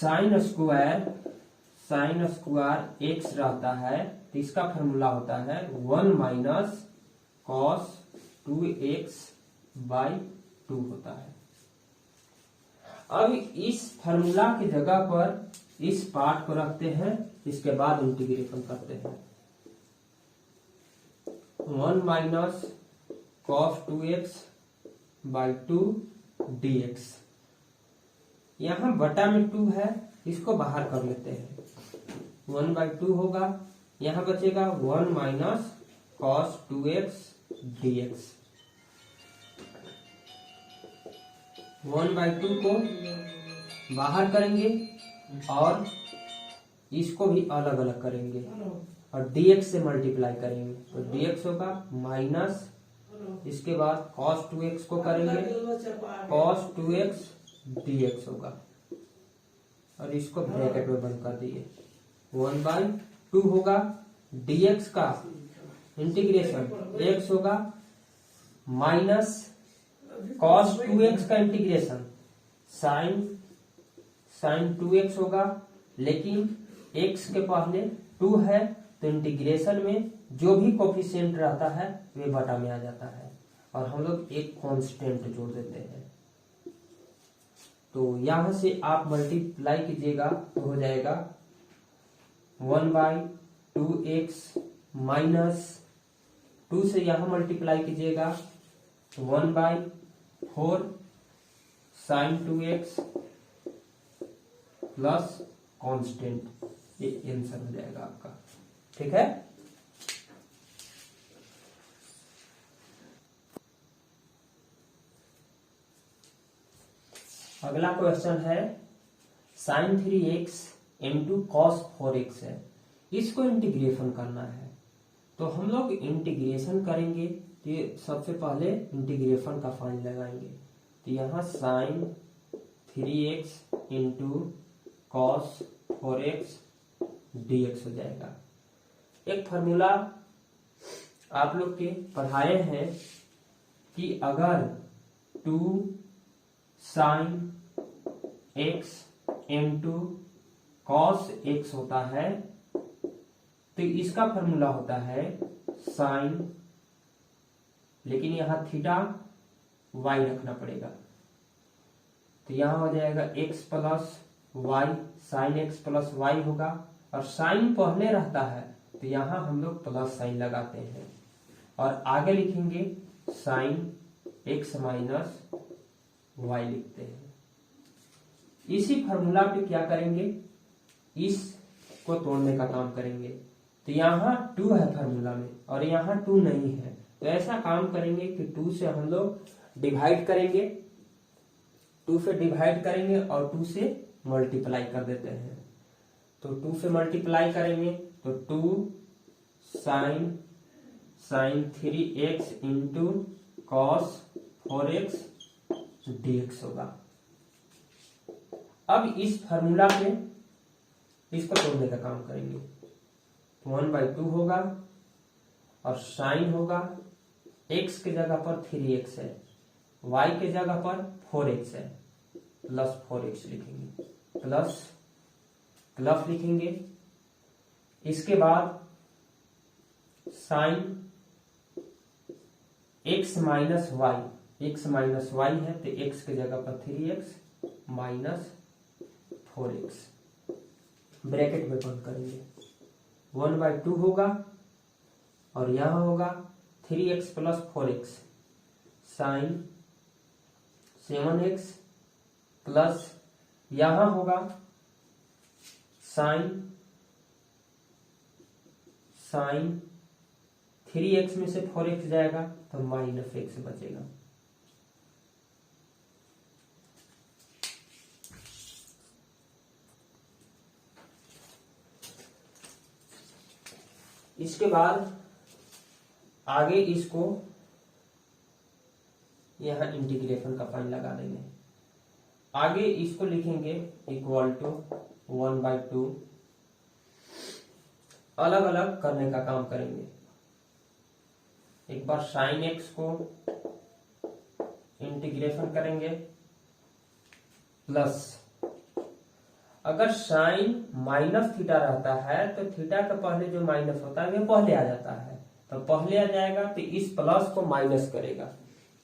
Sign square x रहता है तो इसका फॉर्मूला होता है 1 माइनस कॉस 2x बाई 2 होता है। अब इस फॉर्मूला की जगह पर इस पार्ट को रखते हैं, इसके बाद इंटीग्रेशन करते हैं। 1 minus cos 2x by 2 dx, यहां बटा में 2 है, इसको बाहर कर लेते हैं। 1 बाई 2 होगा, यहां बचेगा 1 minus cos 2x dx। 1 by 2 को बाहर करेंगे और इसको भी अलग अलग करेंगे और dx से मल्टीप्लाई करेंगे तो dx होगा माइनस, इसके बाद cos 2x को करेंगे cos 2x dx होगा और इसको ब्रैकेट में बंद कर दिए। 1 बाई 2 होगा, dx का इंटीग्रेशन x होगा माइनस cos 2x का इंटीग्रेशन साइन 2x होगा, लेकिन x के पहले 2 है तो इंटीग्रेशन में जो भी कोफिशिएंट रहता है वे बटा में आ जाता है और हम लोग एक कांस्टेंट जोड़ देते हैं। तो यहां से आप मल्टीप्लाई कीजिएगा तो हो जाएगा 1 बाई 2x माइनस 2 से यहां मल्टीप्लाई कीजिएगा 1 by 4 sine 2x plus constant, ये आंसर हो जाएगा आपका। ठीक है, अगला क्वेश्चन है sign 3x into cos 4x है, इसको इंटीग्रेशन करना है। तो हम लोग इंटीग्रेशन करेंगे तो सबसे पहले इंटीग्रेशन का फाइन लगाएंगे। तो यहाँ sign 3x into cos 4x dx हो जाएगा। एक फार्मूला आप लोग के पढ़ाए हैं कि अगर 2 sine x into cos x होता है तो इसका फार्मूला होता है साइन, लेकिन यहां थीटा y रखना पड़ेगा। तो यहां हो जाएगा x plus y, sine x plus y होगा और साइन पहले रहता है तो यहां हम लोग प्लस साइन लगाते हैं और आगे लिखेंगे साइन x माइनस वाई लिखते हैं। इसी फार्मूला पे क्या करेंगे, इसको तोड़ने का काम करेंगे। तो यहाँ 2 है फार्मूला में और यहाँ 2 नहीं है, तो ऐसा काम करेंगे कि 2 से हम लोग डिवाइड करेंगे, 2 से डिवाइड करेंगे और 2 से मल्टीप्लाई कर देते हैं। तो 2 से मल्टीप्लाई करेंगे तो 2 sign 3x into cos 4x dx होगा। अब इस फार्मूला पे इसको तोड़ने का काम करेंगे। 1 बाई 2 होगा और साइन होगा, x के जगह पर 3x है, y के जगह पर 4x है, प्लस 4x लिखेंगे, प्लस लिखेंगे। इसके बाद साइन x माइनस वाई है तो x के जगह पर 3x माइनस 4x, ब्रैकेट में बंद करेंगे। 1 बाई 2 होगा और यहां होगा 3x plus 4x sign 7x plus यहां होगा साइन 3x में से 4x जाएगा तो माइनस x बचेगा। इसके बाद आगे इसको यहां इंटीग्रेशन का फाइन लगा देंगे। आगे इसको लिखेंगे इक्वल टू 1 बाई 2, अलग अलग करने का काम करेंगे। एक बार साइन एक्स को इंटीग्रेशन करेंगे प्लस, अगर साइन माइनस थीटा रहता है तो थीटा के पहले जो माइनस होता है वो पहले आ जाता है, तो पहले आ जाएगा तो इस प्लस को माइनस करेगा,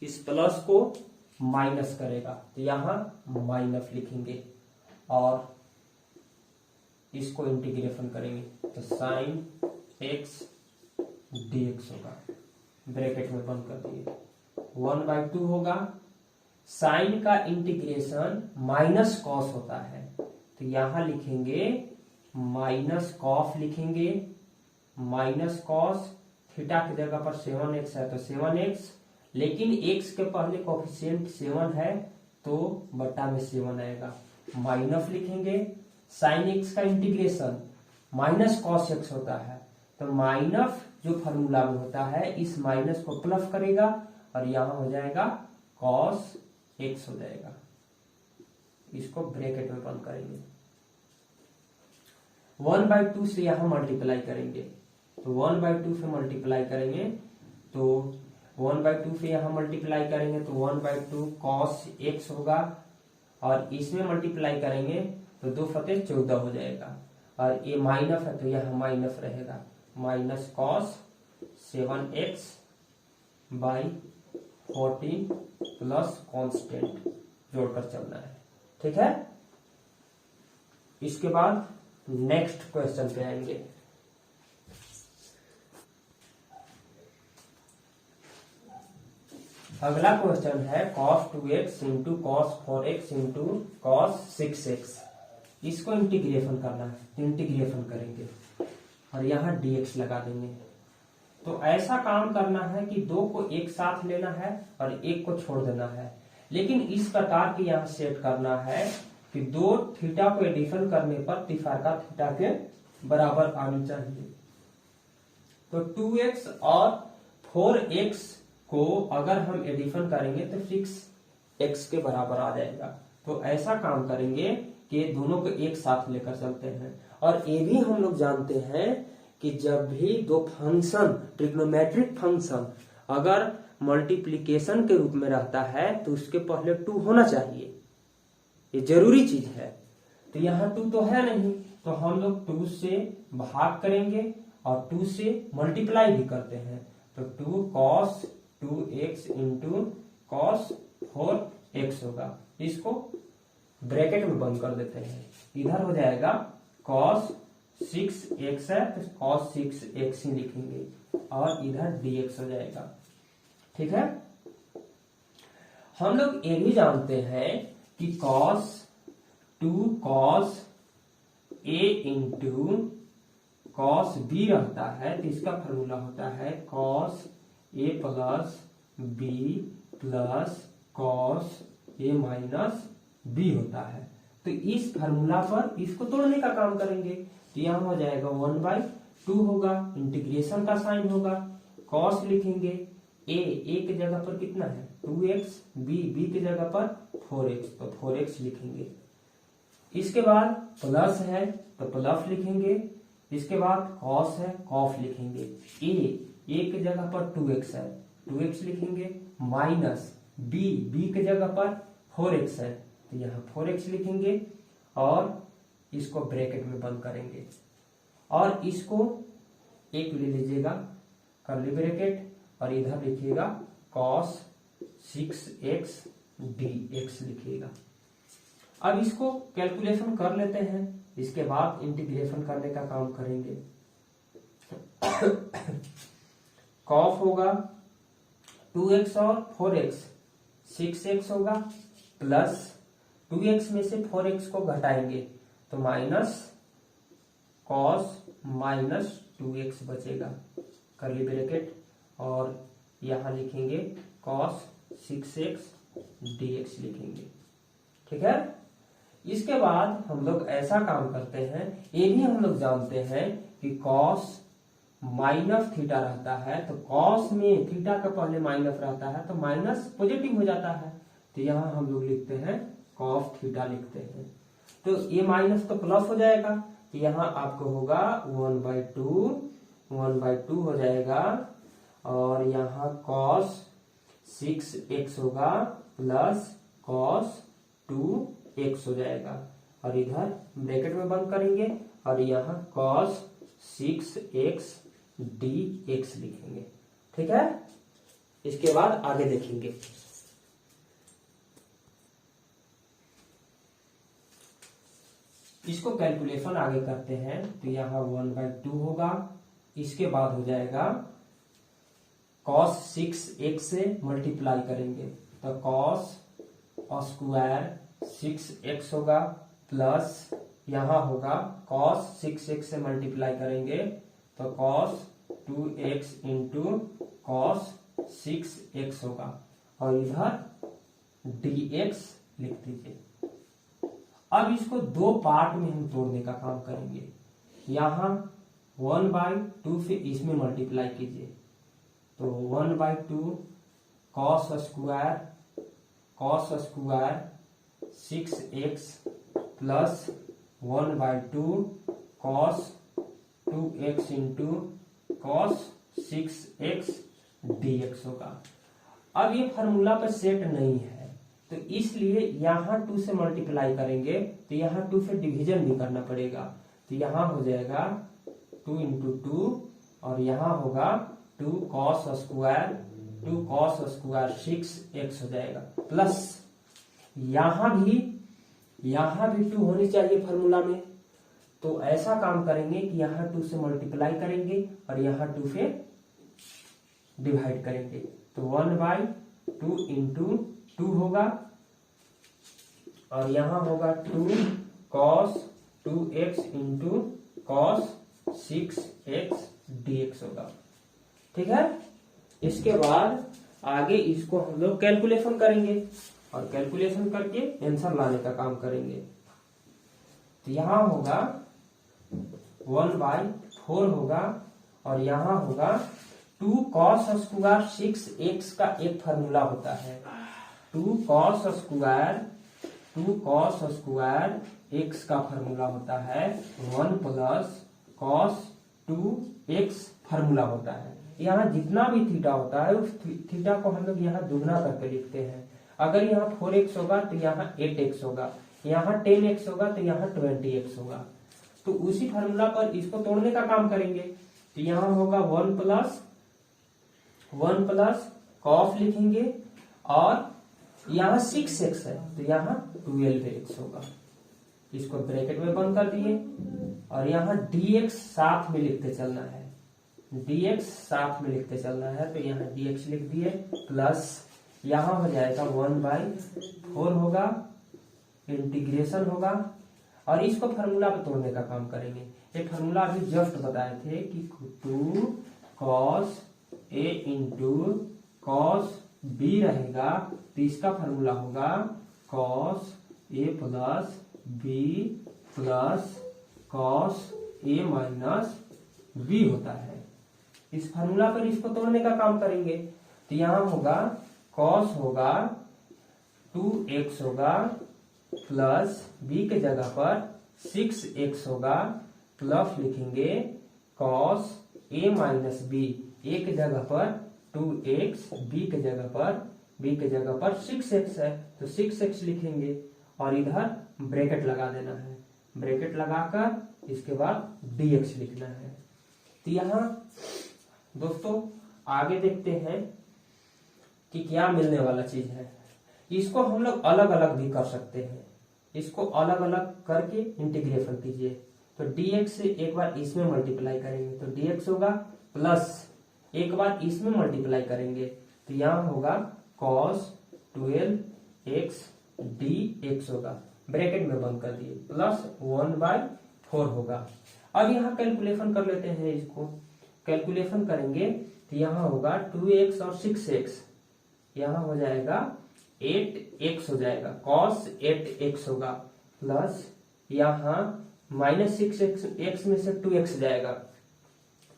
इस प्लस को माइनस करेगा, तो यहाँ माइनस लिखेंगे और इसको इंटीग्रेशन करेंगे तो साइन एक्स dx होगा, ब्रैकेट में बंद कर दिए, 1/2 होगा। साइन का इंटीग्रेशन माइनस कॉस होता है, तो यहां लिखेंगे माइनस कॉस लिखेंगे, माइनस कॉस, थीटा की जगह पर 7x है तो 7x, लेकिन x के पहले कोफिशिएंट 7 है तो बटा में 7 आएगा, माइनस लिखेंगे। साइन x का इंटीग्रेशन माइनस कॉस x होता है, तो माइनस जो फॉर्मूला में होता है इस माइनस को प्लस करेगा और यहां हो जाएगा कॉस x हो जाएगा, इसको ब्रैकेट में बंद करेंगे। 1/2 से यहां मल्टीप्लाई करेंगे, तो 1/2 से मल्टीप्लाई करेंगे तो 1/2 से यहां मल्टीप्लाई करेंगे तो 1/2 कॉस x होगा, और इसमें मल्टीप्लाई करेंगे तो 2 फते 14 हो जाएगा, और ये माइनस है तो यहाँ माइनस रहेगा, minus cos 7x by 14 plus constant जोड़कर चलना है, ठीक है। इसके बाद नेक्स्ट क्वेश्चन पे आएंगे। अगला क्वेश्चन है cos 2x into cos 4x into cos 6x, इसको इंटीग्रेशन करना है, इंटीग्रेशन करेंगे और यहाँ dx लगा देंगे। तो ऐसा काम करना है कि दो को एक साथ लेना है और एक को छोड़ देना है, लेकिन इस प्रकार के यहाँ सेट करना है कि दो थीटा को एडिशन करने पर तिफाका थीटा के बराबर आनी चाहिए। तो 2x और 4x को अगर हम एडिशन करेंगे तो 6x के बराबर आ जाएगा। तो ऐसा काम करेंगे कि दोनों को एक साथ लेकर चलते हैं, और ये भी हम लोग जानते हैं कि जब भी दो फंक्शन ट्रिग्नोमेट्रिक फंक्शन अगर मल्टीप्लिकेशन के रूप में रहता है तो उसके पहले 2 होना चाहिए, ये जरूरी चीज है। तो यहाँ 2 तो है नहीं, तो हम लोग 2 से भाग करेंगे और 2 से मल्टीप्लाई भी करते हैं, तो 2 cos 2x into cos 4x होगा, इसको ब्रैकेट में बंद कर देते हैं, इधर हो जाएगा cos 6x है तो cos 6x ही लिखेंगे और इधर dx हो जाएगा, ठीक है। हम लोग ये भी जानते हैं कि cos 2 cos a into cos b रहता है, तो इसका फॉर्मूला होता है cos a plus b plus cos a minus b होता है। तो इस फार्मूला पर इसको तोड़ने का काम करेंगे, तो यहाँ हो जाएगा 1/2 होगा, इंटीग्रेशन का साइन होगा, cos लिखेंगे, a की जगह पर कितना है 2x, b की जगह पर 4x, तो 4x लिखेंगे। इसके बाद प्लस है तो प्लस लिखेंगे, इसके बाद cos है cos लिखेंगे, a की जगह पर 2x है 2x लिखेंगे, माइनस b की जगह पर 4x है तो यहाँ 4x लिखेंगे और इसको ब्रैकेट में बंद करेंगे, और इसको एक ले लीजिएगा कर्ली ब्रैकेट और इधर लिखिएगा cos 6x dx लिखिएगा। अब इसको कैलकुलेशन कर लेते हैं, इसके बाद इंटीग्रेशन करने का काम करेंगे। cos होगा 2x और 4x 6x होगा, प्लस 2x में से 4x को घटाएंगे तो माइनस cos माइनस 2x बचेगा, कर्ली ब्रैकेट, और यहां लिखेंगे cos 6x dx लिखेंगे, ठीक है। इसके बाद हम लोग ऐसा काम करते हैं, ये भी हम लोग जानते हैं कि cos माइनस थीटा रहता है, तो cos में थीटा का पहले माइनस रहता है तो माइनस पॉजिटिव हो जाता है, तो यहाँ हम लोग लिखते हैं cos थीटा लिखते हैं, तो ये माइनस तो प्लस हो जाएगा, तो यहाँ आपको होगा 1/2 हो जाएगा, और यहाँ cos 6x होगा प्लस cos 2x हो जाएगा, और इधर ब्रैकेट में बंद करेंगे और यहाँ cos 6x dx लिखेंगे। ठीक है, इसके बाद आगे देखेंगे। इसको कैलकुलेशन आगे करते हैं तो यहाँ 1/2 होगा, इसके बाद हो जाएगा cos 6x से मल्टीप्लाई करेंगे तो cos स्क्वायर 6x होगा, प्लस यहाँ होगा cos 6x से मल्टीप्लाई करेंगे तो cos 2x into cos 6x होगा, और इधर dx लिख दीजिए। अब इसको दो पार्ट में हम तोड़ने का काम करेंगे। यहाँ 1/2 से इसमें मल्टीप्लाई कीजिए तो 1/2 cos square 6x plus 1/2 cos 2x into cos 6x dx होगा। अब ये फार्मूला पर सेट नहीं है तो इसलिए यहाँ 2 से मल्टीप्लाई करेंगे तो यहाँ 2 से डिवीजन भी करना पड़ेगा, तो यहाँ हो जाएगा 2 इंटू 2 और यहाँ होगा 2 cos स्क्वायर 6x हो जाएगा, प्लस यहाँ भी 2 होनी चाहिए फार्मूला में, तो ऐसा काम करेंगे कि यहाँ 2 से मल्टीप्लाई करेंगे और यहाँ 2 से डिवाइड करेंगे तो 1/2 इंटू 2 होगा और यहाँ होगा 2 cos 2x into cos 6x dx होगा। ठीक है, इसके बाद आगे इसको हम लोग कैलकुलेशन करेंगे और कैलकुलेशन करके आंसर लाने का काम करेंगे। तो यहाँ होगा 1/4 होगा और यहाँ होगा 2 cos स्क्वायर 6x का एक फार्मूला होता है, 2 cos स्क्वायर x का फार्मूला होता है 1 प्लस cos 2x फार्मूला होता है। यहाँ जितना भी थीटा होता है उस थीटा को हम लोग यहाँ दुगना करके लिखते हैं। अगर यहाँ 4x होगा तो यहाँ 8x होगा, यहाँ 10x होगा तो यहाँ 20x होगा। तो उसी फार्मूला पर इसको तोड़ने का काम करेंगे तो यहाँ होगा 1 प्लस cos लिखेंगे और यहाँ 6x है तो यहाँ 12x होगा, इसको ब्रैकेट में बंद कर दिए और यहाँ dx साथ में लिखते चलना है, dx साथ में लिखते चलना है तो यहाँ dx लिख दिए, प्लस यहाँ हो जाएगा 1/4 होगा, इंटीग्रेशन होगा और इसको फार्मूला पे तोड़ने का काम करेंगे। ये फार्मूला अभी जस्ट बताए थे कि 2 cos a into cos b रहेगा तो इसका फार्मूला होगा cos a plus b plus cos a minus b होता है। इस फार्मूला पर इसको तोड़ने का काम करेंगे तो यहाँ होगा cos होगा 2x होगा प्लस b के जगह पर 6x होगा, प्लस लिखेंगे cos a minus b, a के जगह पर 2x, b के जगह पर 6x है तो 6x लिखेंगे और इधर ब्रैकेट लगा देना है, ब्रैकेट लगाकर इसके बाद dx लिखना है। तो यहाँ दोस्तों आगे देखते हैं कि क्या मिलने वाला चीज है। इसको हम लोग अलग अलग भी कर सकते हैं, इसको अलग अलग करके इंटीग्रेशन कीजिए तो dx से एक बार इसमें मल्टीप्लाई करेंगे तो dx होगा, प्लस एक बार इसमें मल्टीप्लाई करेंगे तो यहाँ होगा cos 12x dx होगा, ब्रैकेट में बंद कर दिए, प्लस 1/4 होगा। अब यहाँ कैलकुलेशन कर लेते हैं, इसको कैलकुलेशन करेंगे तो यहाँ होगा 2x और 6x, यहाँ हो जाएगा 8x हो जाएगा, cos 8x होगा, प्लस यहाँ माइनस 6x में से 2x जाएगा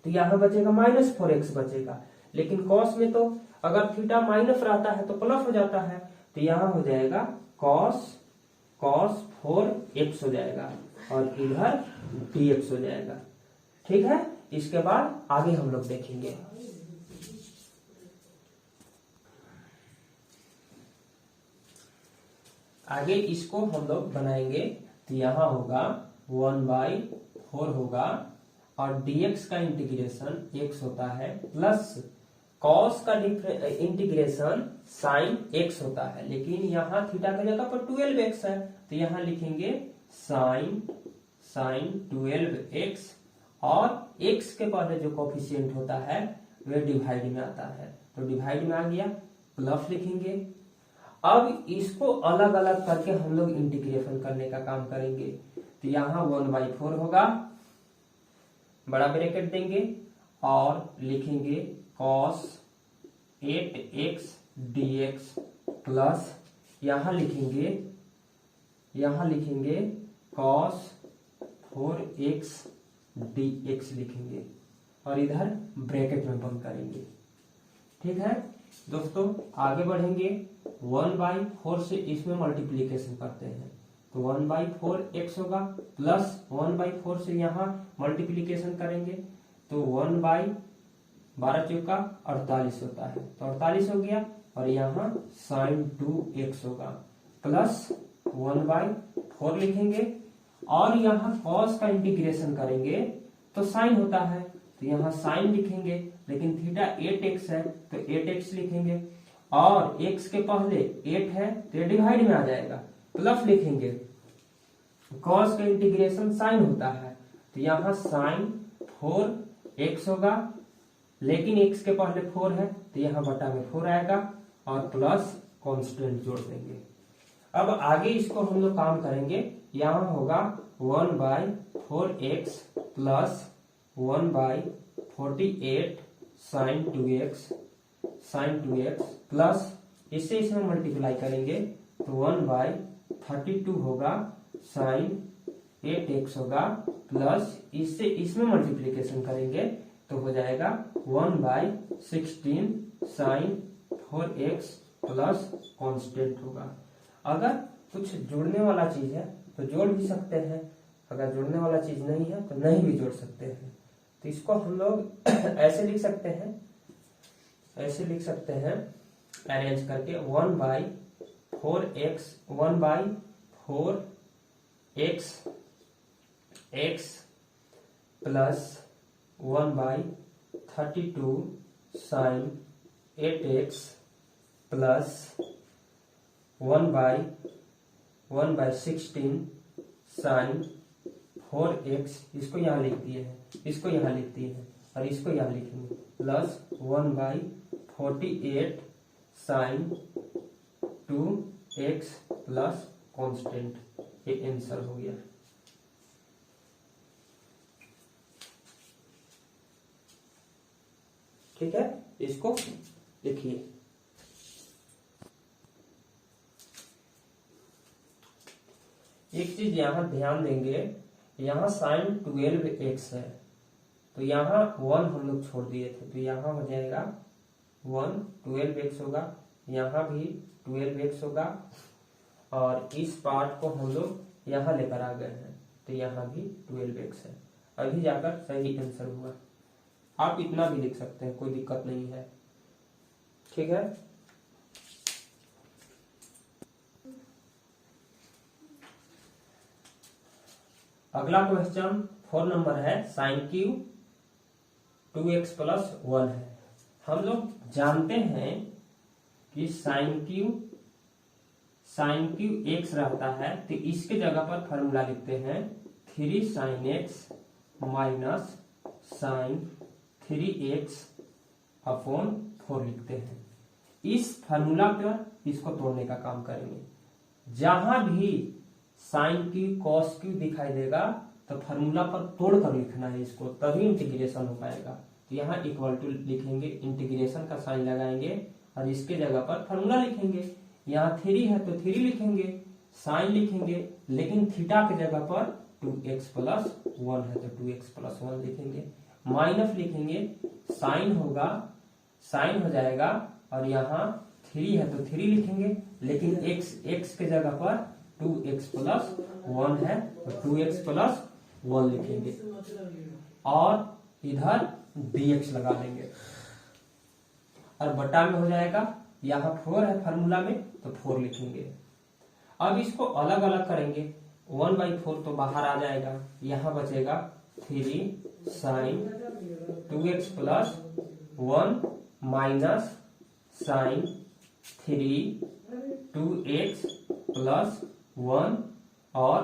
तो यहाँ बचेगा -4x बचेगा, लेकिन cos में तो अगर थीटा माइनस रहता है तो प्लस हो जाता है तो यहाँ हो जाएगा cos 4x हो जाएगा और इधर dx हो जाएगा। ठीक है, इसके बाद आगे हम लोग देखेंगे। आगे इसको हम लोग बनाएंगे तो यहाँ होगा 1/4 होगा, और dx का इंटीग्रेशन x होता है, प्लस cos का इंटीग्रेशन sin x होता है, लेकिन यहाँ थीटा की जगह पर 12x है, तो यहाँ लिखेंगे sin 12x, और x के पहले जो कोफिशिएंट होता है वह डिवाइड में आता है, तो डिवाइड में आ गया, प्लस लिखेंगे। अब इसको अलग अलग करके हम लोग इंटीग्रेशन करने का काम करेंगे, तो यहाँ 1/4 होगा, बड़ा ब्रैकेट देंगे और लिखेंगे cos 8x dx, प्लस यहाँ लिखेंगे cos 4x dx लिखेंगे, और इधर ब्रैकेट में बंद करेंगे। ठीक है दोस्तों, आगे बढ़ेंगे। 1/4 से इसमें मल्टीप्लीकेशन करते हैं, तो 1/4x होगा, प्लस 1/4 से यहाँ मल्टीप्लीकेशन करेंगे, तो 1/12 चौका 48 होता है, तो 48 हो गया, और यहाँ sin 2x होगा, प्लस 1/4 लिखेंगे, और यहाँ cos का इंटीग्रेशन करेंगे तो sin होता है, तो यहाँ sin लिखेंगे, लेकिन थीटा 8x है तो 8x लिखेंगे, और x के पहले 8 है तो डिवाइड में आ जाएगा, प्लस लिखेंगे, cos का इंटीग्रेशन sin होता है, तो यहाँ sin 4x होगा, लेकिन x के पहले 4 है तो यहाँ बटा में 4 आएगा, और प्लस कांस्टेंट जोड़ देंगे। अब आगे इसको हम लोग काम करेंगे, यहाँ होगा 1/4x plus 1/48 sin 2x plus इससे इसमें मल्टीप्लाई करेंगे तो 1/32 होगा, sin 8x होगा, प्लस इससे इसमें मल्टीप्लीकेशन करेंगे तो हो जाएगा 1/16 sin 4x प्लस कांस्टेंट होगा। अगर कुछ जुड़ने वाला चीज है तो जोड़ भी सकते हैं, अगर जुड़ने वाला चीज नहीं है तो नहीं भी जोड़ सकते हैं, तो इसको हम लोग ऐसे लिख सकते हैं अरेंज करके 1/4x x plus 1/32 sin 8x plus 1/16 sin 4x, इसको यहाँ लिख दिए हैं, इसको यहाँ लिख दिए हैं, और इसको यहाँ लिखेंगे, plus 1/48 sin 2x plus constant, ये आंसर हो गया। ठीक है, इसको लिखिए। एक चीज यहाँ ध्यान देंगे, यहाँ sin 12x है, तो यहाँ 1 हम लोग छोड़ दिए थे, तो यहाँ हो जाएगा 12x होगा, यहाँ भी 12x होगा, और इस पार्ट को हम लोग यहाँ लेकर आ गए हैं, तो यहाँ भी 12x है, अभी जाकर सही आंसर हुआ। आप इतना भी लिख सकते हैं, कोई दिक्कत नहीं है। ठीक है, अगला क्वेश्चन 4 नंबर है, sin क्यू 2x प्लस 1 है। हम लोग जानते हैं कि sin क्यू x रहता है, तो इसके जगह पर फॉर्मूला लिखते हैं 3 sin x minus sin 3x upon 4 लिखते हैं। इस फॉर्मूला पर इसको तोड़ने का काम करेंगे, जहां भी साइन क्यू कॉस क्यू दिखाई देगा तो फॉर्मूला पर तोड़कर लिखना है इसको, तभी इंटीग्रेशन हो पाएगा। तो यहाँ इक्वल टू लिखेंगे, इंटीग्रेशन का साइन लगाएंगे और इसके जगह पर फॉर्मूला लिखेंगे। यहाँ 3 है तो 3 लिखेंगे, साइन लिखेंगे, लेकिन थीटा की जगह पर 2x प्लस 1 है तो 2x प्लस 1 लिखेंगे, माइनस लिखेंगे, साइन होगा, साइन हो जाएगा, और यहाँ 3 है तो 3 लिखेंगे, लेकिन x के जगह पर 2x प्लस 1 है तो 2x प्लस 1 लिखेंगे, और इधर dx लगा लेंगे, और बटा में हो जाएगा, यहाँ 4 है फार्मूला में तो 4 लिखेंगे। अब इसको अलग अलग करेंगे, 1/4 तो बाहर आ जाएगा, यहाँ बचेगा 3 sine 2x plus 1 minus sine 3 2x plus 1 और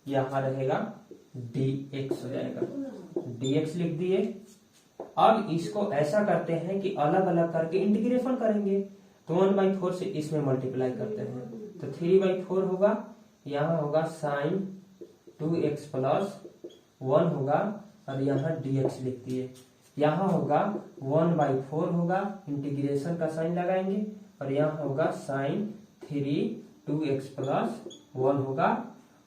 यहाँ रहेगा dx हो जाएगा, dx लिख दिए। अब इसको ऐसा करते हैं कि अलग अलग करके इंटीग्रेशन करेंगे, तो 1/4 से इसमें मल्टीप्लाई करते हैं, तो 3/4 होगा, यहाँ होगा साइन 2x प्लस 1 होगा और यहाँ dx लिख दिए। यहाँ होगा 1/4 होगा, इंटीग्रेशन का साइन लगाएंगे और यहाँ होगा साइन 3 2x प्लस 1 होगा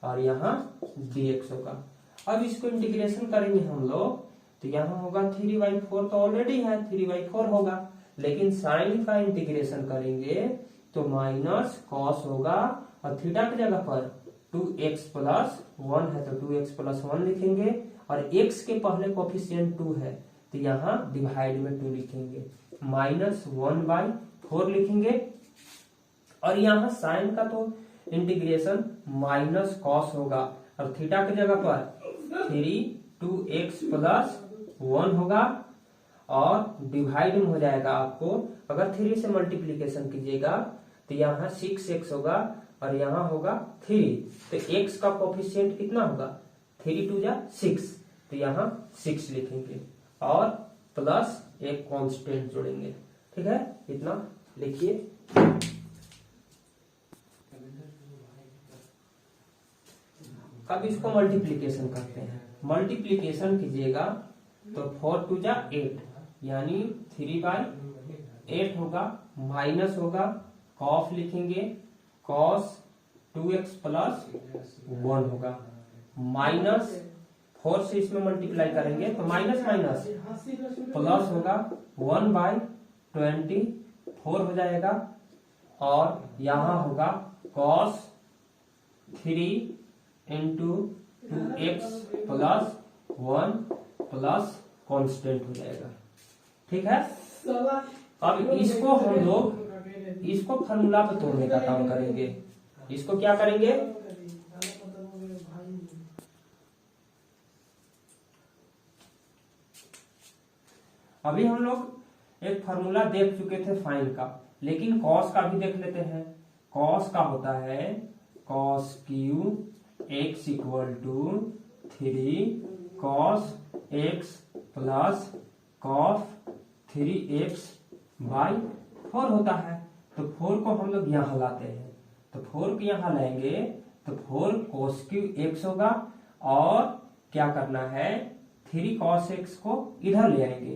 और यहाँ dx होगा। अब इसको इंटीग्रेशन करेंगे हम लोग, तो यहाँ होगा 3/4 तो ऑलरेडी है, 3/4 होगा, लेकिन साइन का इंटीग्रेशन करेंगे तो माइनस कॉस होगा और थीटा की जगह पर 2x प्लस 1 है तो 2x प्लस 1 लिखेंगे और x के पहले कोफिशिएंट 2 है तो यहाँ डिवाइड में 2 लिखेंगे, माइनस 1/4 लिखेंगे और यहाँ साइन का तो इंटीग्रेशन माइनस कॉस होगा और थीटा की जगह पर 2x प्लस 1 होगा और डिवाइड में हो जाएगा, आपको अगर 3 से मल्टीप्लीकेशन कीजिएगा तो यहाँ 6x होगा और यहाँ होगा 3, तो x का कोफिशिएंट कितना होगा 3 2 जा 6, तो यहाँ 6 लिखेंगे और प्लस एक कांस्टेंट जोड़ेंगे। ठीक है, इतना लिखिए। अब इसको मल्टीप्लीकेशन करते हैं, मल्टीप्लीकेशन कीजिएगा तो 4 2 जा 8 यानी 3/8 होगा, माइनस होगा कॉस लिखेंगे, कॉस 2x प्लस 1 होगा, माइनस 4 से इसमें मल्टीप्लाई करेंगे तो माइनस माइनस प्लस होगा 1/24 हो जाएगा और यहाँ होगा cos 3 into 2x plus 1 plus constant हो जाएगा। ठीक है, अब इसको हम लोग इसको फार्मूला पे तोड़ने का काम करेंगे। इसको क्या करेंगे, अभी हम लोग एक फार्मूला देख चुके थे फाइन का, लेकिन कॉस का भी देख लेते हैं। कॉस का होता है cos cube x equal to 3 cos x plus cos 3x/4 होता है। तो 4 को हम लोग यहाँ लाते हैं, तो 4 को यहाँ लाएंगे तो 4 cos क्यू x होगा और क्या करना है 3 cos x को इधर ले आएंगे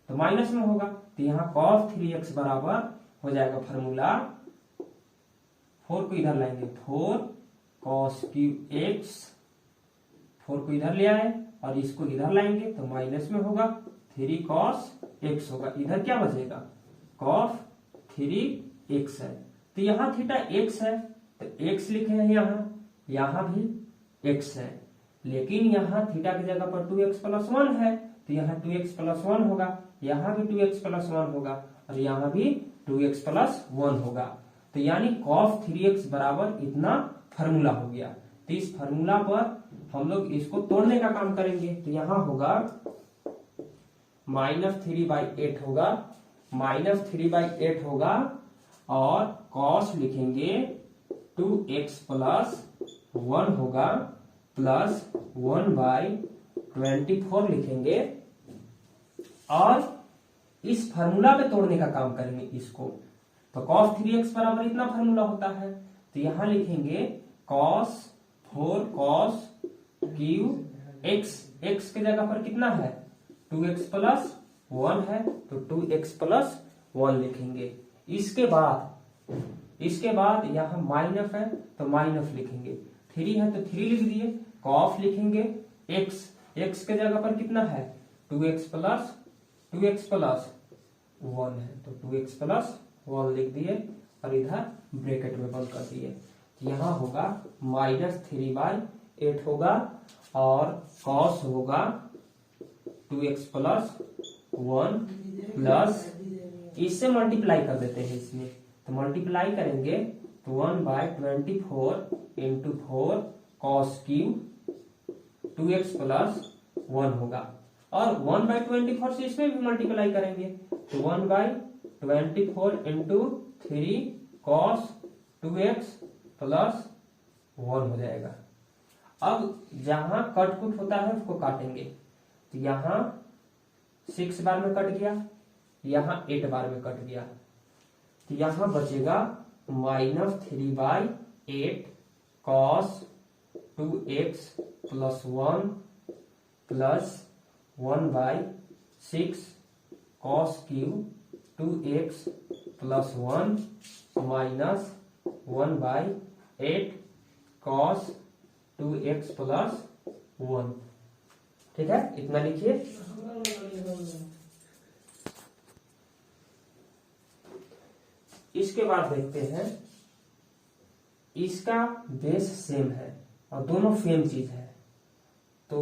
तो माइनस में होगा, तो यहाँ cos 3x बराबर हो जाएगा फार्मूला, 4 को इधर लाएंगे 4 cos क्यू x, 4 को इधर ले आए और इसको इधर लाएंगे तो माइनस में होगा, 3 cos x होगा, इधर क्या बचेगा cos 3x है, तो यहाँ थीटा x है तो x लिखे हैं, यहाँ भी x है, लेकिन यहाँ थीटा की जगह पर 2x प्लस 1 है तो यहाँ 2x प्लस 1 होगा, यहाँ भी 2x प्लस 1 होगा और यहाँ भी 2x प्लस 1 होगा, तो यानी cos 3x बराबर इतना फार्मूला हो गया। तो इस फार्मूला पर हम लोग इसको तोड़ने का काम करेंगे, तो यहाँ होगा -3/8 होगा, -3/8 होगा और cos लिखेंगे 2x प्लस 1 होगा प्लस 1/24 लिखेंगे और इस फार्मूला पे तोड़ने का काम करेंगे इसको, तो cos 3x बराबर इतना फार्मूला होता है, तो यहां लिखेंगे cos 4 cos Q x, x के जगह पर कितना है 2x प्लस 1 है तो 2x प्लस 1 लिखेंगे। इसके बाद यहाँ माइनस है तो माइनस लिखेंगे, 3 है तो 3 लिख दिए, cos लिखेंगे x, x के जगह पर कितना है 2x प्लस 1 है तो 2x प्लस 1 लिख दिए और इधर ब्रैकेट में बंद कर दिए, यहाँ होगा -3/8 होगा और cos होगा 2x प्लस 1 प्लस, इससे मल्टीप्लाई कर देते हैं इसमें, तो मल्टीप्लाई करेंगे तो 1/24 into 4 cos cube 2x plus 1 होगा। और 1/24 से इसमें भी मल्टीप्लाई करेंगे तो 1/24 इंटू 3 कॉस 2x प्लस 1 हो जाएगा। अब जहां कट कुट होता है उसको काटेंगे तो यहां 6 बार में कट गया, यहां 8 बार में कट गया, तो यहां बचेगा -3/8 cos 2x plus 1 plus 1/6 cos cube 2x plus 1 minus 1/8 cos 2x plus 1। ठीक है, इतना लिखिए। इसके बाद देखते हैं, इसका बेस सेम है और दोनों सेम चीज है, तो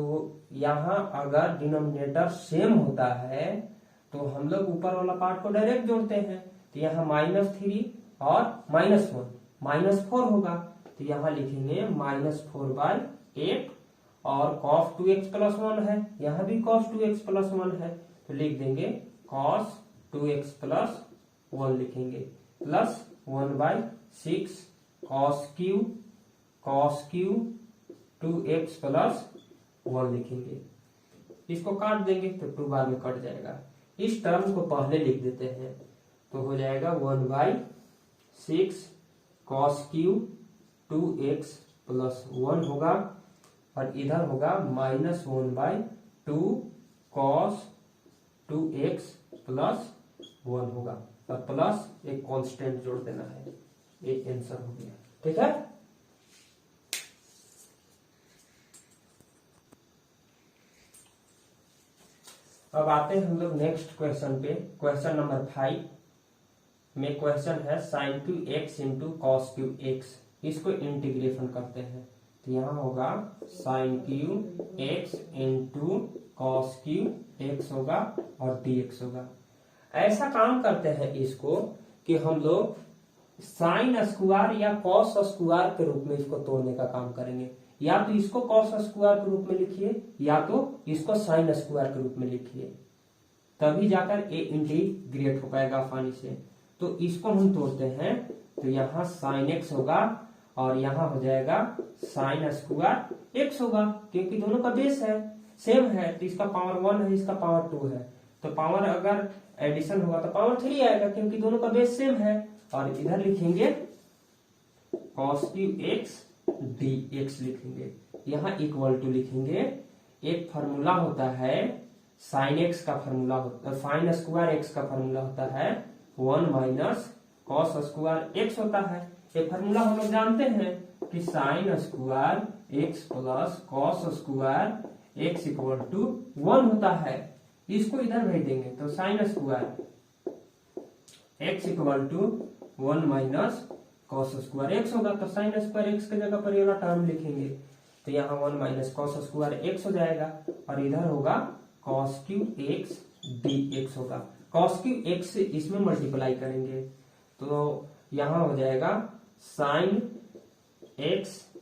यहां अगर डिनोमिनेटर सेम होता है तो हम लोग ऊपर वाला पार्ट को डायरेक्ट जोड़ते हैं, तो यहाँ -3 और -1 -4 होगा, तो यहाँ लिखेंगे -4/8 और cos 2x प्लस 1 है, यहाँ भी cos 2x प्लस 1 है, तो लिख देंगे cos 2x प्लस 1 लिखेंगे plus 1/6 cos cube 2x plus 1 लिखेंगे। इसको काट देंगे तो 2 बार में कट जाएगा। इस टर्म को पहले लिख देते हैं तो हो जाएगा 1/6 cos क्यूब 2x प्लस 1 होगा और इधर होगा -1/2 cos 2x प्लस 1 होगा और प्लस एक कांस्टेंट जोड़ देना है, एक आंसर हो गया। ठीक है, अब आते हैं हम लोग नेक्स्ट क्वेश्चन पे। क्वेश्चन नंबर 5 में क्वेश्चन है sin 2x into cos cube x, इसको इंटीग्रेशन करते हैं तो यहाँ होगा sin cube x into cos cube x होगा और dx होगा। ऐसा काम करते हैं इसको कि हम लोग साइन स्क्वायर या कॉस स्क्वायर के रूप में इसको तोड़ने का काम करेंगे, या तो इसको कॉस स्क्वायर के रूप में लिखिए या तो इसको साइन स्क्वायर के रूप में लिखिए, तभी जाकर ये इंटीग्रेट हो पाएगा आसानी से। तो इसको हम तोड़ते हैं तो यहाँ साइन एक्स होगा और यहाँ हो जाएगा साइन स्क्वायर एक्स होगा, क्योंकि दोनों का बेस है सेम है, तो इसका पावर 1 है, इसका पावर 2 है, तो पावर अगर एडिशन होगा तो पावर 3 आएगा क्योंकि दोनों का बेस सेम है। और इधर लिखेंगे कॉस क्यूब एक्स dx लिखेंगे, यहाँ इक्वल टू लिखेंगे। एक फार्मूला होता है साइन एक्स का फार्मूला होता है, साइन स्क्वायर एक्स का फार्मूला होता है 1 माइनस कॉस स्क्वायर एक्स होता है। ये फार्मूला हम लोग जानते हैं कि sine square x plus cos square x equal to 1 होता है। इसको इधर भेज देंगे तो sine square x equal to 1 minus cos square x होगा, तो साइन स्क्वायर एक्स की जगह पर ये वाला टर्म लिखेंगे तो यहाँ 1 माइनस कॉस स्क्वायर एक्स हो जाएगा और इधर होगा कॉस क्यूब एक्स dx होगा। कॉस क्यूब एक्स से इसमें मल्टीप्लाई करेंगे तो यहाँ हो जाएगा sine x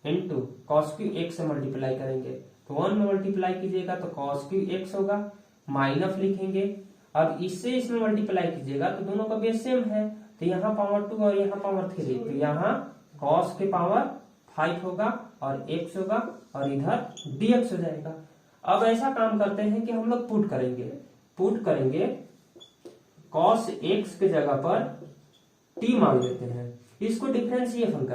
into cos cube x से मल्टीप्लाई करेंगे तो 1 में मल्टीप्लाई कीजिएगा तो कॉस क्यूब एक्स होगा, माइनस लिखेंगे। अब इससे इसमें मल्टीप्लाई कीजिएगा तो दोनों का बेस सेम है, तो यहाँ पावर 2 और यहाँ पावर 3, तो यहाँ cos के पावर 5 होगा और x होगा और इधर dx हो जाएगा। अब ऐसा काम करते हैं कि हम लोग पुट करेंगे cos x के जगह पर t मान लेते हैं, इसको डिफरेंशिएशन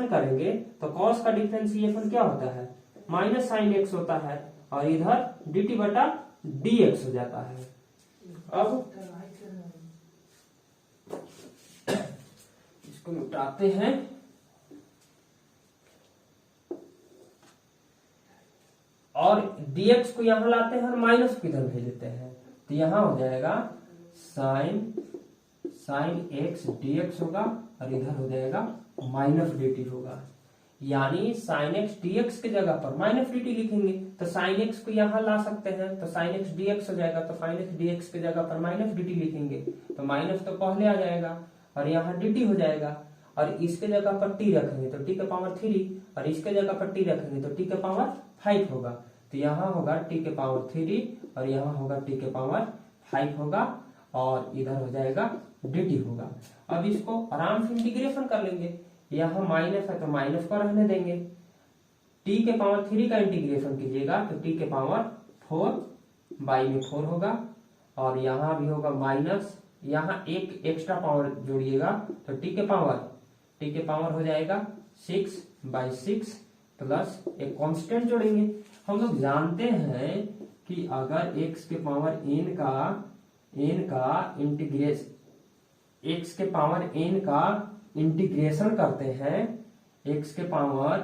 करेंगे तो cos का डिफरेंशिएशन क्या होता है माइनस साइन x होता है और इधर dt बटा dx हो जाता है। अब इसको मिटाते हैं और dx को यहां लाते हैं और माइनस को इधर भेज देते हैं तो यहां हो जाएगा साइन एक्स dx होगा और इधर हो जाएगा माइनस dt होगा, यानी साइन एक्स dx की जगह पर माइनस dt लिखेंगे तो साइन एक्स को यहां ला सकते हैं तो साइन एक्स dx हो जाएगा, तो साइन एक्स dx की जगह पर माइनस dt लिखेंगे तो माइनस तो पहले आ जाएगा और यहाँ dt हो जाएगा और इसके जगह पर टी रखेंगे तो टी के पावर 3, और इसके जगह पर टी रखेंगे तो टी के पावर 5 होगा। तो यहाँ होगा टी के पावर 3 और यहाँ होगा टी के पावर 5 होगा, और इधर हो जाएगा dt होगा। अब इसको आराम से इंटीग्रेशन कर लेंगे, यहाँ माइनस है तो माइनस को रहने देंगे। टी के पावर 3 का इंटीग्रेशन कीजिएगा तो टी के पावर 4 बाई में 4 होगा, और यहाँ भी होगा माइनस, यहाँ एक एक्स्ट्रा पावर जोड़िएगा तो टी के पावर हो जाएगा 6/6 प्लस एक कांस्टेंट जोड़ेंगे। हम लोग जानते हैं कि अगर x के पावर n का इंटीग्रेशन करते हैं, x के पावर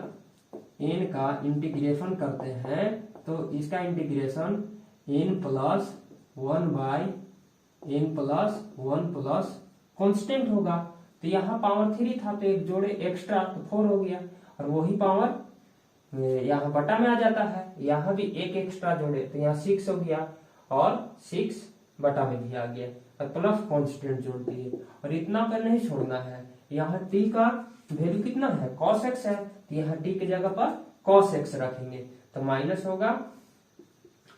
n का इंटीग्रेशन करते हैं तो इसका integration n plus 1 plus constant होगा। तो यहाँ पावर 3 था तो एक जोड़े एक्स्ट्रा तो 4 हो गया, और वही पावर यहाँ बटा में आ जाता है, यहाँ भी एक एक्स्ट्रा जोड़े तो यहाँ 6 हो गया, और 6 बटा में भी आ गया, और प्लस कांस्टेंट जोड़ दिए। और इतना पर नहीं छोड़ना है, यहाँ t का वैल्यू कितना है, cos x है, तो यहाँ t के जगह पर cos x रखेंगे तो माइनस होगा,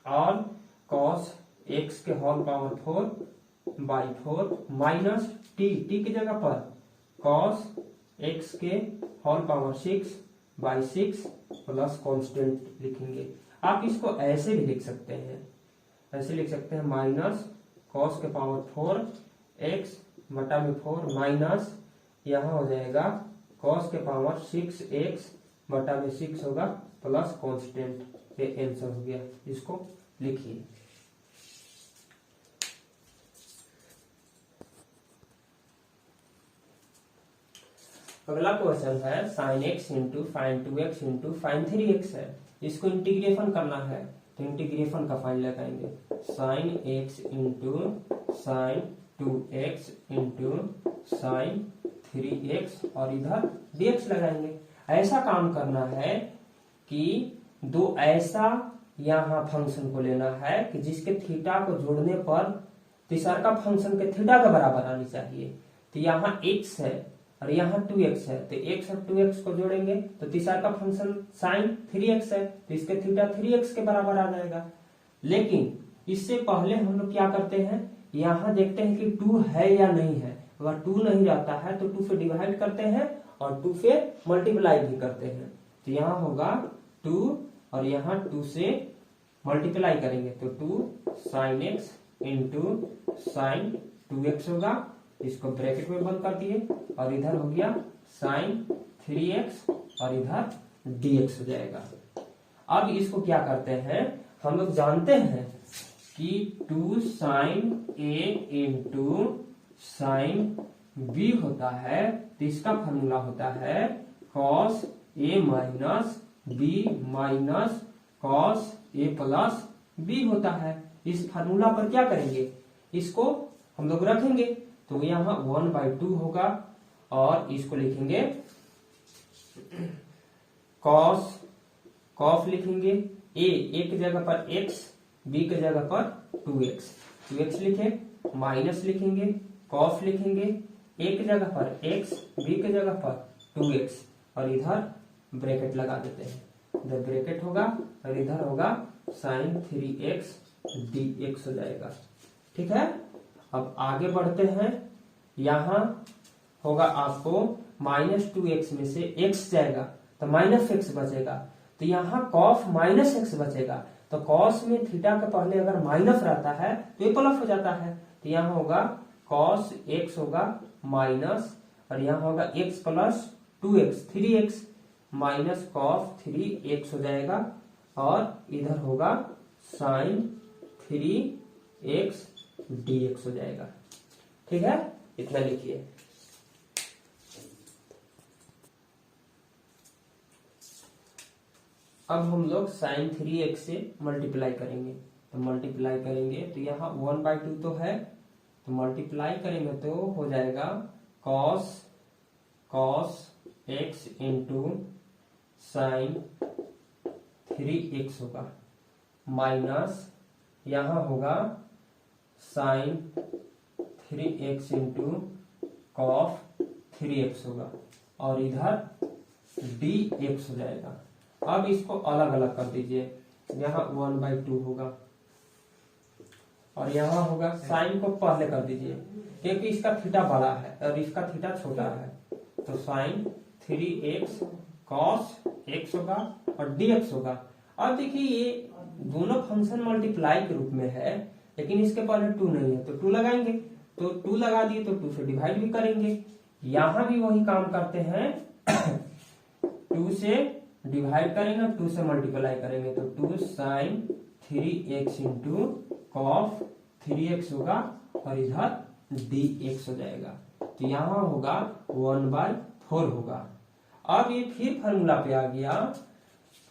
और cos x के होल पावर 4/4 माइनस t के जगह पर cos x के होल पावर 6/6 प्लस कांस्टेंट लिखेंगे। आप इसको ऐसे भी लिख सकते हैं, माइनस cos के पावर 4x बटा में 4 माइनस यहाँ हो जाएगा cos के पावर 6x बटा में 6 होगा प्लस कांस्टेंट, ये आंसर हो गया। इसको लिखिए। अगला क्वेश्चन है sin x into fine 2x into fine 3x है, इसको इंटीग्रेशन करना है तो इंटीग्रेशन का फाइन लगाएंगे, sin x into sine 2x into sine 3x और इधर dx लगाएंगे। ऐसा काम करना है कि दो ऐसा यहाँ फंक्शन को लेना है कि जिसके थीटा को जोड़ने पर तीसरा का फंक्शन के थीटा के बराबर आनी चाहिए। तो यहाँ x है और यहाँ 2x है, तो x और 2x को जोड़ेंगे तो तीसरा का फंक्शन sin 3x है, तो इसके थीटा 3x के बराबर आ जाएगा। लेकिन इससे पहले हम लोग क्या करते हैं, यहाँ देखते हैं कि 2 है या नहीं है। अगर 2 नहीं रहता है तो 2 से डिवाइड करते हैं और 2 से मल्टीप्लाई भी करते हैं। तो यहाँ होगा 2 और यहाँ 2 से मल्टीप्लाई करेंगे तो 2 sin x into sine 2x होगा, इसको ब्रैकेट में बंद कर दिए, और इधर हो गया sin 3x और इधर dx हो जाएगा। अब इसको क्या करते हैं, हम लोग जानते हैं कि 2 sin a into sine b होता है, तो इसका फॉर्मूला होता है cos a minus b minus cos a plus b होता है। इस फार्मूला पर क्या करेंगे, इसको हम लोग रखेंगे तो यहाँ 1/2 होगा, और इसको लिखेंगे cos लिखेंगे, a की जगह पर x, b की जगह पर 2x लिखे, माइनस लिखेंगे, cos लिखेंगे, a की जगह पर x, b की जगह पर 2x और इधर ब्रैकेट लगा देते हैं, इधर ब्रैकेट होगा और इधर होगा sin 3x dx हो जाएगा। ठीक है, अब आगे बढ़ते हैं। यहाँ होगा आपको -2x में से x जाएगा तो -x बचेगा, तो यहाँ cos -x बचेगा, तो cos में थीटा के पहले अगर माइनस रहता है तो ये प्लस हो जाता है, तो यहाँ होगा cos x होगा माइनस, और यहाँ होगा x plus 2x 3x minus cos 3x हो जाएगा, और इधर होगा sin 3x dx हो जाएगा। ठीक है, इतना लिखिए। अब हम लोग sin 3x से मल्टीप्लाई करेंगे, तो मल्टीप्लाई करेंगे तो यहाँ 1/2 तो है, तो मल्टीप्लाई करेंगे तो हो जाएगा cos x into sine 3x होगा, माइनस यहाँ होगा sin 3x into cos 3x होगा और इधर dx हो जाएगा। अब इसको अलग अलग कर दीजिए, यहाँ 1/2 होगा और यहाँ होगा, साइन को पहले कर दीजिए क्योंकि इसका थीटा बड़ा है और इसका थीटा छोटा है, तो साइन 3x cos x होगा और dx होगा। अब देखिए ये दोनों फंक्शन मल्टीप्लाई के रूप में है, लेकिन इसके पहले 2 नहीं है तो 2 लगाएंगे, तो 2 लगा दिए तो 2 से डिवाइड भी करेंगे। यहां भी वही काम करते हैं 2 से डिवाइड करेंगे, 2 से मल्टीप्लाई करेंगे, तो 2 sign 3x into cos 3x होगा और इधर dx हो जाएगा, तो यहाँ होगा 1/4 होगा। अब ये फिर फार्मूला पे आ गया,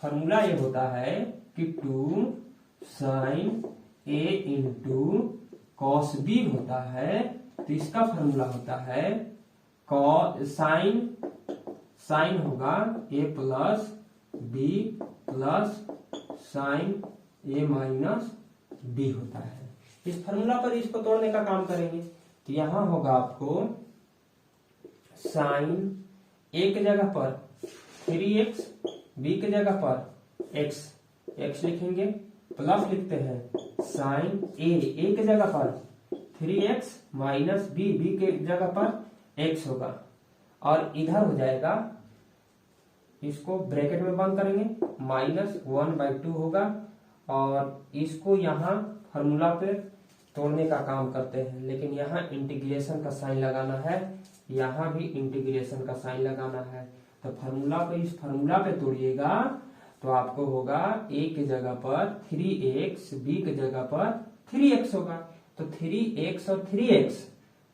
फार्मूला ये होता है कि 2 sine a into cos b होता है, तो इसका फार्मूला होता है साइन होगा a plus b plus sign a minus b होता है। इस फार्मूला पर इसको तोड़ने का काम करेंगे, तो यहां होगा आपको साइन a की जगह पर 3x, b की जगह पर x लिखेंगे, प्लस लिखते हैं साइन a की जगह पर 3x माइनस b की जगह पर x होगा और इधर हो जाएगा, इसको ब्रैकेट में बंद करेंगे, -1/2 होगा और इसको यहाँ फार्मूला पे तोड़ने का काम करते हैं, लेकिन यहाँ इंटीग्रेशन का साइन लगाना है, यहाँ भी इंटीग्रेशन का साइन लगाना है, तो फार्मूला पे इस फार्मूला पे तोड़िएगा तो आपको होगा a की जगह पर 3x, b की जगह पर 3x होगा, तो 3x और 3x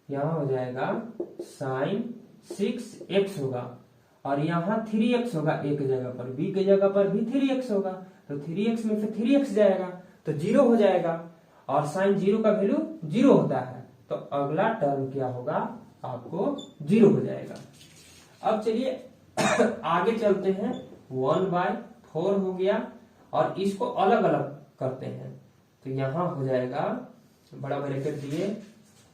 यहाँ हो जाएगा साइन 6x होगा और यहाँ 3x होगा a की जगह पर, b की जगह पर भी 3x होगा, तो 3x में से 3x जाएगा तो 0 हो जाएगा और साइन 0 का वैल्यू 0 होता है, तो अगला टर्म क्या होगा, आपको 0 हो जाएगा। अब चलिए आगे चलते हैं, 1/4 हो गया और इसको अलग अलग करते हैं, तो यहाँ हो जाएगा, बड़ा ब्रैकेट दिए,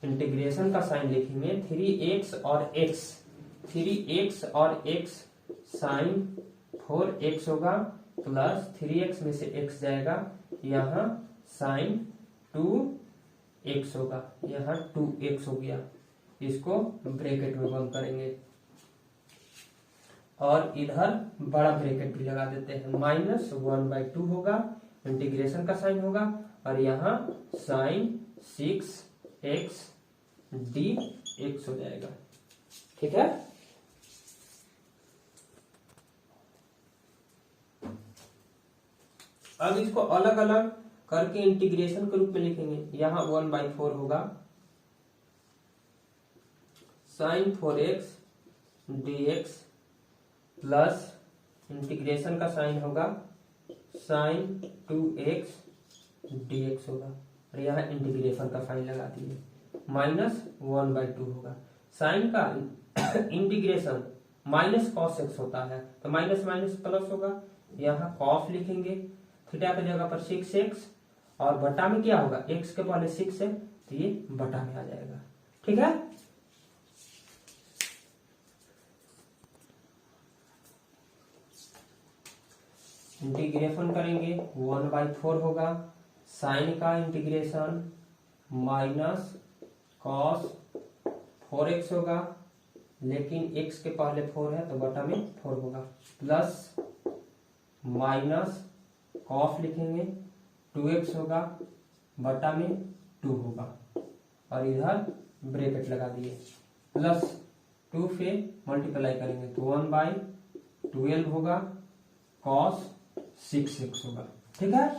इंटीग्रेशन का साइन लिखेंगे 3x और x साइन 4x होगा प्लस 3x में से x जाएगा, यहाँ साइन 2x होगा, यहाँ 2x हो गया, इसको ब्रैकेट में बंद करेंगे और इधर बड़ा ब्रैकेट भी लगा देते हैं, -1/2 होगा, इंटीग्रेशन का साइन होगा और यहाँ साइन 6x dx हो जाएगा। ठीक है, अब इसको अलग अलग करके इंटीग्रेशन के रूप में लिखेंगे, यहाँ 1/4 होगा, sine 4x dx plus integration का साइन होगा साइन 2x dx होगा और यहाँ इंटीग्रेशन का साइन लगा दिए, -1/2 होगा। साइन का इंटीग्रेशन माइनस कॉस x होता है, तो माइनस माइनस प्लस होगा, यहाँ कॉस लिखेंगे, थीटा की जगह पर 6x और बटा में क्या होगा, x के पहले 6 है तो ये बटा में आ जाएगा। ठीक है, इंटीग्रेशन करेंगे 1/4 होगा, साइन का इंटीग्रेशन माइनस कॉस 4x होगा, लेकिन x के पहले 4 है तो बटा में 4 होगा, प्लस माइनस कॉस लिखेंगे 2x होगा, बटा में 2 होगा और इधर ब्रैकेट लगा दिए, प्लस 2 से मल्टीप्लाई करेंगे तो 1/12 होगा, कॉस 6x होगा। ठीक है।